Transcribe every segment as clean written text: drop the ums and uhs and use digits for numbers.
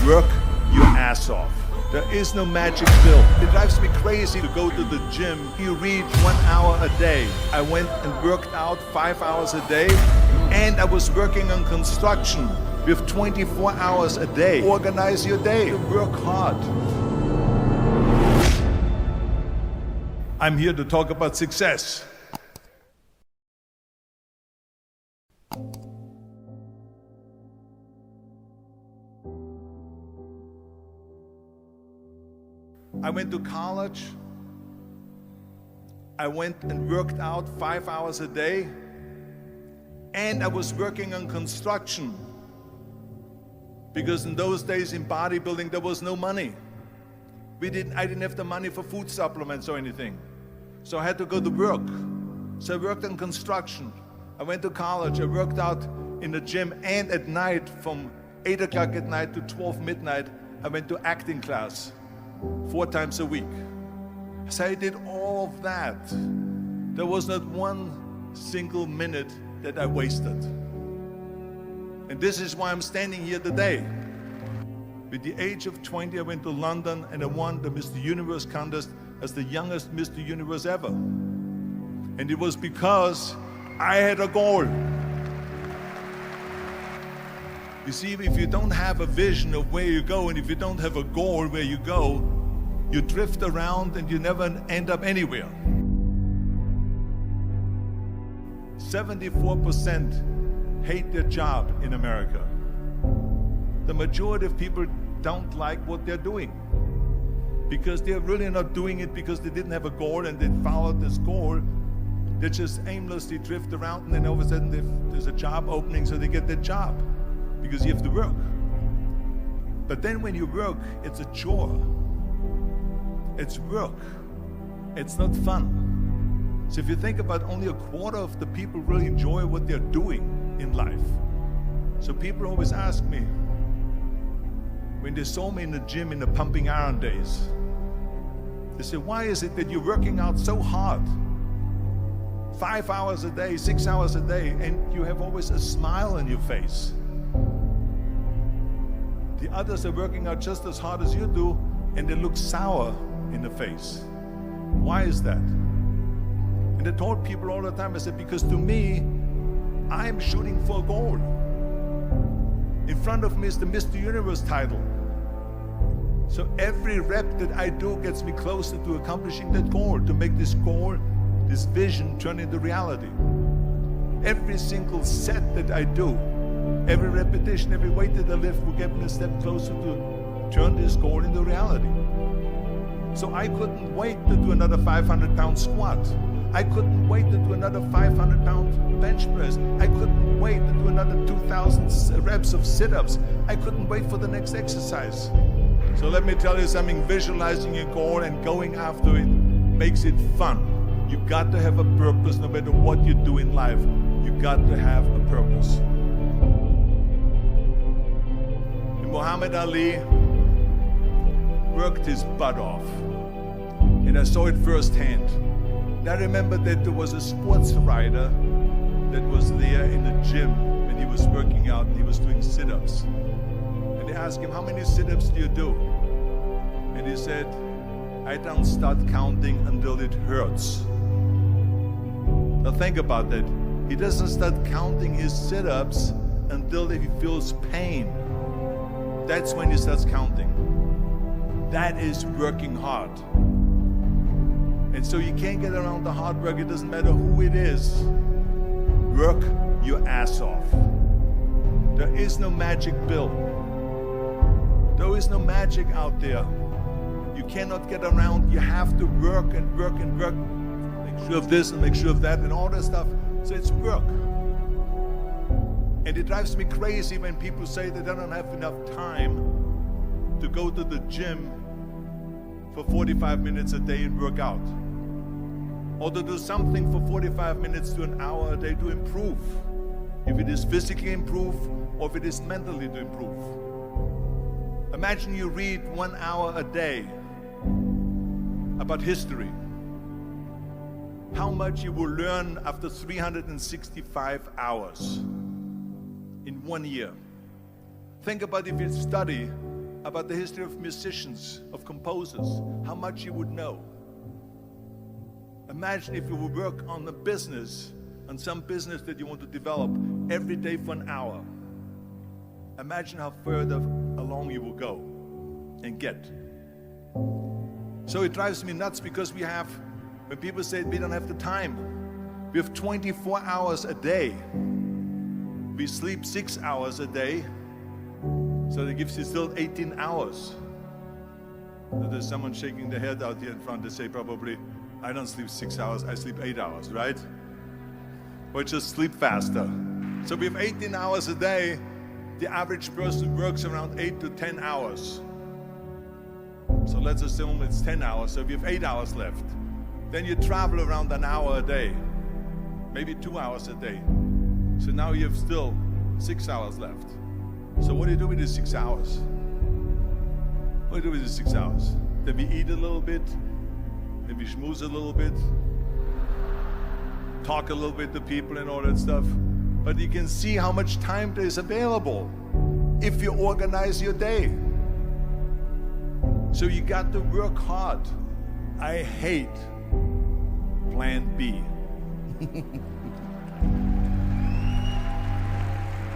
Work your ass off. There is no magic pill. It drives me crazy to go to the gym. You read 1 hour a day. I went and worked out 5 hours a day, and I was working on construction with 24 hours a day. Organize your day. Work hard. I'm here to talk about success. I went to college. I went and worked out 5 hours a day, and I was working on construction because in those days in bodybuilding there was no money. I didn't have the money for food supplements or anything, so I had to go to work. So I worked on construction. I went to college. I worked out in the gym, and at night from 8 o'clock at night to 12 midnight I went to acting class 4 times a week. So I did all of that. There was not one single minute that I wasted. And this is why I'm standing here today. With the age of 20, I went to London and I won the Mr. Universe contest as the youngest Mr. Universe ever. And it was because I had a goal. You see, if you don't have a vision of where you go, and if you don't have a goal where you go, you drift around and you never end up anywhere. 74% hate their job in America. The majority of people don't like what they're doing because they're really not doing it because they didn't have a goal and they followed this goal. They just aimlessly drift around, and then all of a sudden there's a job opening, so they get that job because you have to work. But then when you work, it's a chore. It's work. It's not fun. So if you think about, only a quarter of the people really enjoy what they're doing in life. So people always ask me, when they saw me in the gym in the pumping iron days, they say, why is it that you're working out so hard? 5 hours a day, 6 hours a day, and you have always a smile on your face. The others are working out just as hard as you do, and they look sour in the face. Why is that? And I told people all the time, I said, because to me, I'm shooting for a goal. In front of me is the Mr. Universe title. So every rep that I do gets me closer to accomplishing that goal, to make this goal, this vision, turn into reality. Every single set that I do, every repetition, every weight that I lift will get me a step closer to turn this goal into reality. So I couldn't wait to do another 500-pound squat. I couldn't wait to do another 500-pound bench press. I couldn't wait to do another 2,000 reps of sit-ups. I couldn't wait for the next exercise. So let me tell you something, visualizing your goal and going after it makes it fun. You got to have a purpose no matter what you do in life. You got to have a purpose. And Muhammad Ali worked his butt off, and I saw it firsthand. And I remember that there was a sports writer that was there in the gym when he was working out and he was doing sit-ups. And they asked him, how many sit-ups do you do? And he said, I don't start counting until it hurts. Now think about that. He doesn't start counting his sit-ups until he feels pain. That's when he starts counting. That is working hard. And so you can't get around the hard work. It doesn't matter who it is. Work your ass off. There is no magic pill. There is no magic out there. You cannot get around. You have to work and work and work. Make sure of this and make sure of that and all that stuff. So it's work. And it drives me crazy when people say that they don't have enough time to go to the gym for 45 minutes a day and work out. Or to do something for 45 minutes to an hour a day to improve. If it is physically improve or if it is mentally to improve. Imagine you read 1 hour a day about history. How much you will learn after 365 hours in 1 year. Think about if you study about the history of musicians, of composers, how much you would know. Imagine if you would work on a business, on some business that you want to develop every day for an hour. Imagine how further along you will go and get. So it drives me nuts because when people say we don't have the time, we have 24 hours a day. We sleep 6 hours a day, so that gives you still 18 hours. So there's someone shaking their head out here in front. They say probably, I don't sleep 6 hours, I sleep 8 hours, right? Or just sleep faster. So we have 18 hours a day. The average person works around 8 to 10 hours. So let's assume it's 10 hours, so we have 8 hours left. Then you travel around an hour a day, maybe 2 hours a day. So now you have still 6 hours left. So what do you do with these 6 hours? What do you do with these 6 hours? Then we eat a little bit, then we schmooze a little bit, talk a little bit to people and all that stuff. But you can see how much time there is available if you organize your day. So you got to work hard. I hate plan B.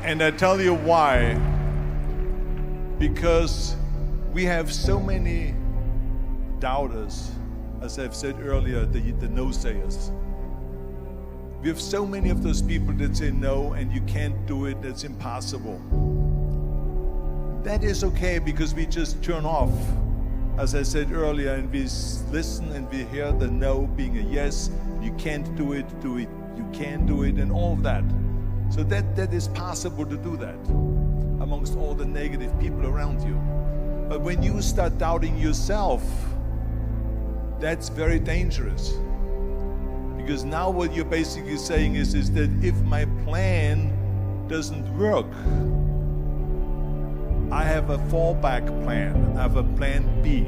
And I tell you why. Because we have so many doubters, as I've said earlier, the no-sayers. We have so many of those people that say no and you can't do it, that's impossible. That is okay because we just turn off, as I said earlier, and we listen and we hear the no being a yes. You can't do it, you can do it, and all of that. So that is possible to do that amongst all the negative people around you. But when you start doubting yourself, that's very dangerous. Because now what you're basically saying is that if my plan doesn't work, I have a fallback plan. I have a plan B.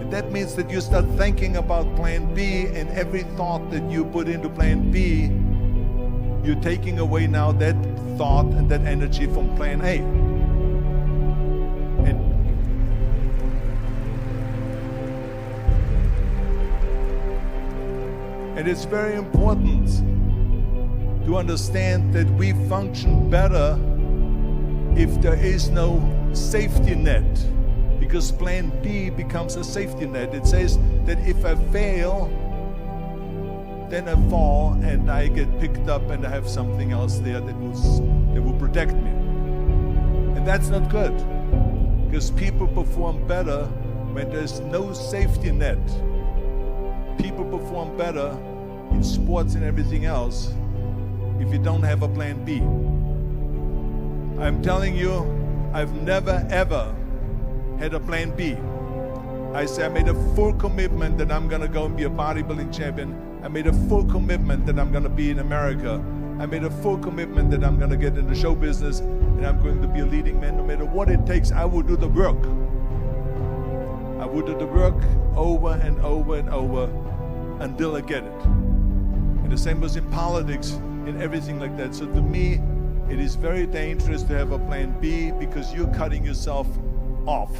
And that means that you start thinking about plan B, and every thought that you put into plan B, you're taking away now that thought and that energy from plan A. And it's very important to understand that we function better if there is no safety net, because plan B becomes a safety net. It says that if I fail, then I fall and I get picked up and I have something else there that will protect me. And that's not good, because people perform better when there's no safety net. People perform better in sports and everything else if you don't have a plan B. I'm telling you, I've never ever had a plan B. I made a full commitment that I'm gonna go and be a bodybuilding champion. I made a full commitment that I'm gonna be in America. I made a full commitment that I'm gonna get in the show business and I'm going to be a leading man. No matter what it takes, I will do the work. I will do the work over and over and over until I get it. And the same was in politics, in everything like that. So to me, it is very dangerous to have a plan B, because you're cutting yourself off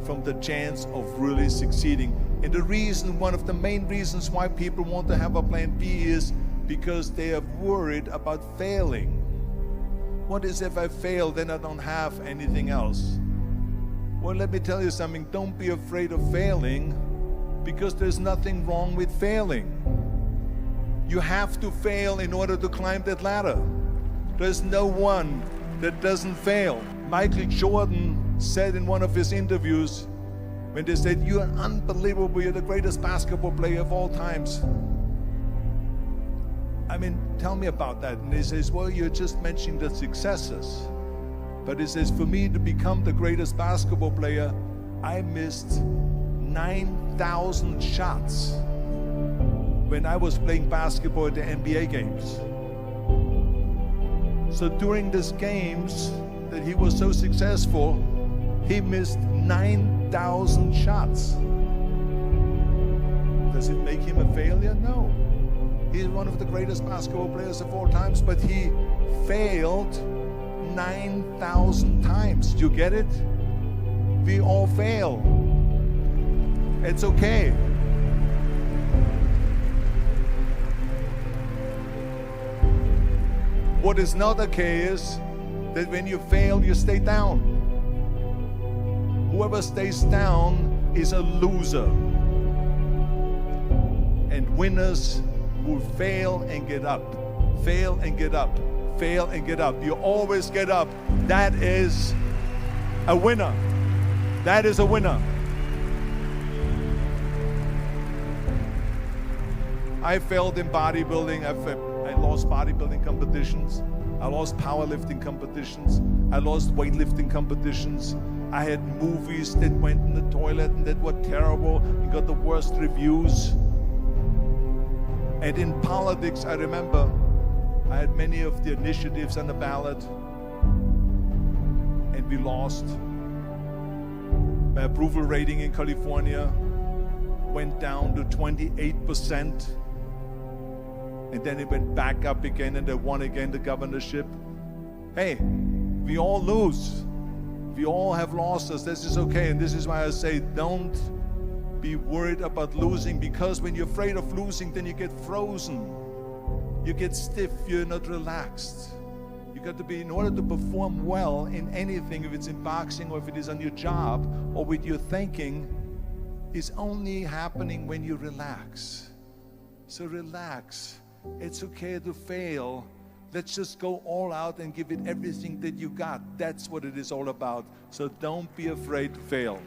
from the chance of really succeeding. And the reason, one of the main reasons why people want to have a plan B is because they are worried about failing. What is if I fail, then I don't have anything else? Well, let me tell you something. Don't be afraid of failing, because there's nothing wrong with failing. You have to fail in order to climb that ladder. There's no one that doesn't fail. Michael Jordan said in one of his interviews, when they said, "You're unbelievable, you're the greatest basketball player of all times." I mean, tell me about that. And he says, "Well, you're just mentioning the successes." But he says, "For me to become the greatest basketball player, I missed 9,000 shots when I was playing basketball at the NBA games." So during these games that he was so successful, he missed 9,000 shots. Does it make him a failure? No. He's one of the greatest basketball players of all times, but he failed 9,000 times. Do you get it? We all fail. It's okay. What is not okay is that when you fail, you stay down. Whoever stays down is a loser. And winners will fail and get up, fail and get up, fail and get up. You always get up. That is a winner. That is a winner. I failed in bodybuilding. I lost bodybuilding competitions. I lost powerlifting competitions. I lost weightlifting competitions. I had movies that went in the toilet and that were terrible and got the worst reviews. And in politics, I remember I had many of the initiatives on the ballot, and we lost. My approval rating in California went down to 28%, and then it went back up again, and I won again the governorship. Hey, we all lose. We all have losses. This is okay, and this is why I say don't be worried about losing, because when you're afraid of losing, then you get frozen. You get stiff, you're not relaxed. You got to be, in order to perform well in anything, if it's in boxing or if it is on your job or with your thinking, is only happening when you relax. So relax. It's okay to fail. Let's just go all out and give it everything that you got. That's what it is all about. So don't be afraid to fail.